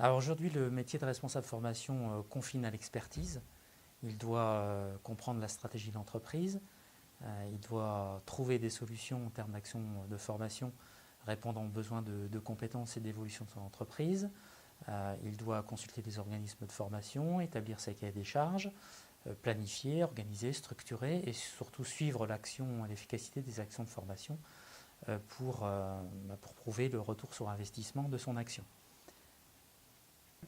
Alors aujourd'hui, le métier de responsable formation confine à l'expertise. Il doit comprendre la stratégie de l'entreprise, il doit trouver des solutions en termes d'action de formation répondant aux besoins de compétences et d'évolution de son entreprise. Il doit consulter des organismes de formation, établir ses cahiers des charges, planifier, organiser, structurer et surtout suivre l'action et l'efficacité des actions de formation pour prouver le retour sur investissement de son action.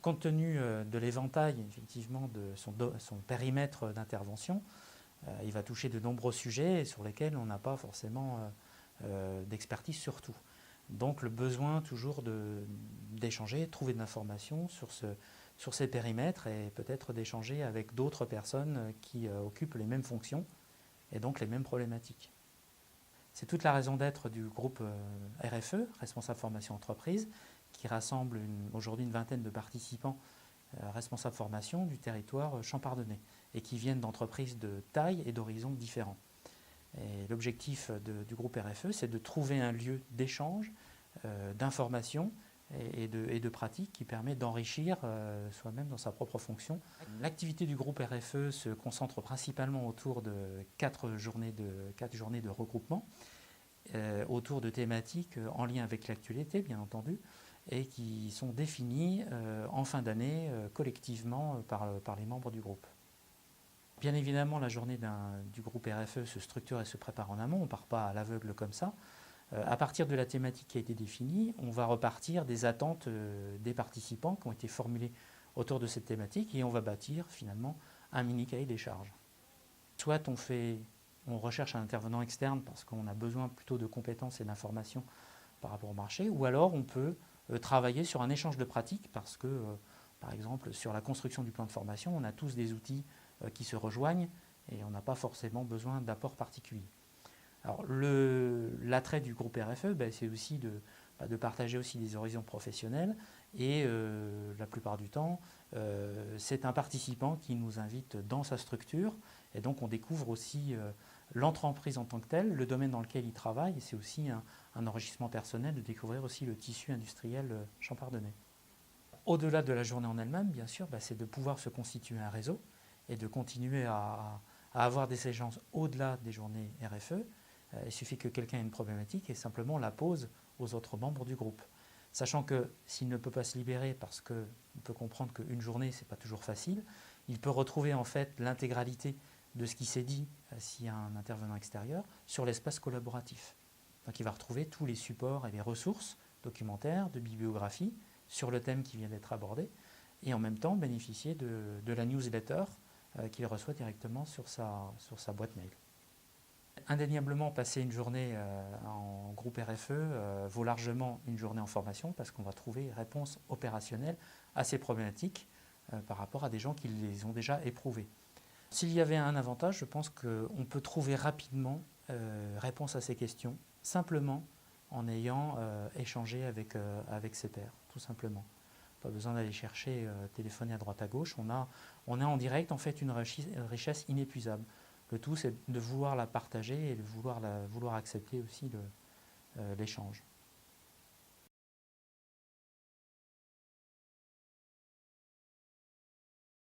Compte tenu de l'éventail effectivement de son périmètre d'intervention, il va toucher de nombreux sujets sur lesquels on n'a pas forcément d'expertise sur tout. Donc le besoin toujours d'échanger, trouver de l'information sur ces périmètres et peut-être d'échanger avec d'autres personnes qui occupent les mêmes fonctions et donc les mêmes problématiques. C'est toute la raison d'être du groupe RFE, Responsable Formation Entreprise, qui rassemble aujourd'hui une vingtaine de participants responsables formation du territoire champardonnais et qui viennent d'entreprises de taille et d'horizons différents. Et l'objectif du groupe RFE, c'est de trouver un lieu d'échange, d'information et de pratique qui permet d'enrichir soi-même dans sa propre fonction. L'activité du groupe RFE se concentre principalement autour de 4 journées de regroupement, autour de thématiques en lien avec l'actualité, bien entendu, et qui sont définies en fin d'année collectivement par les membres du groupe. Bien évidemment, la journée du groupe RFE se structure et se prépare en amont, on ne part pas à l'aveugle comme ça. À partir de la thématique qui a été définie, on va repartir des attentes des participants qui ont été formulées autour de cette thématique et on va bâtir finalement un mini cahier des charges. Soit on recherche un intervenant externe parce qu'on a besoin plutôt de compétences et d'informations par rapport au marché, ou alors on peut travailler sur un échange de pratiques parce que, par exemple, sur la construction du plan de formation, on a tous des outils qui se rejoignent et on n'a pas forcément besoin d'apports particuliers. Alors l'attrait du groupe RFE, c'est aussi de partager aussi des horizons professionnels et la plupart du temps, c'est un participant qui nous invite dans sa structure et donc on découvre aussi l'entreprise en tant que telle, le domaine dans lequel il travaille et c'est aussi un enrichissement personnel de découvrir aussi le tissu industriel champardonnais. Au-delà de la journée en elle-même, bien sûr, c'est de pouvoir se constituer un réseau et de continuer à avoir des échanges au-delà des journées RFE. Il suffit que quelqu'un ait une problématique et simplement la pose aux autres membres du groupe. Sachant que s'il ne peut pas se libérer parce qu'on peut comprendre qu'une journée, ce n'est pas toujours facile, il peut retrouver en fait l'intégralité de ce qui s'est dit s'il y a un intervenant extérieur sur l'espace collaboratif. Donc il va retrouver tous les supports et les ressources documentaires, de bibliographie sur le thème qui vient d'être abordé et en même temps bénéficier de la newsletter qu'il reçoit directement sur sa boîte mail. Indéniablement, passer une journée en groupe RFE vaut largement une journée en formation parce qu'on va trouver une réponse opérationnelle à ces problématiques par rapport à des gens qui les ont déjà éprouvées. S'il y avait un avantage, je pense qu'on peut trouver rapidement réponse à ces questions, simplement en ayant échangé avec ses pairs, tout simplement. Pas besoin d'aller chercher, téléphoner à droite à gauche. On a en direct en fait une richesse inépuisable. Le tout, c'est de vouloir la partager et de vouloir accepter aussi l'échange.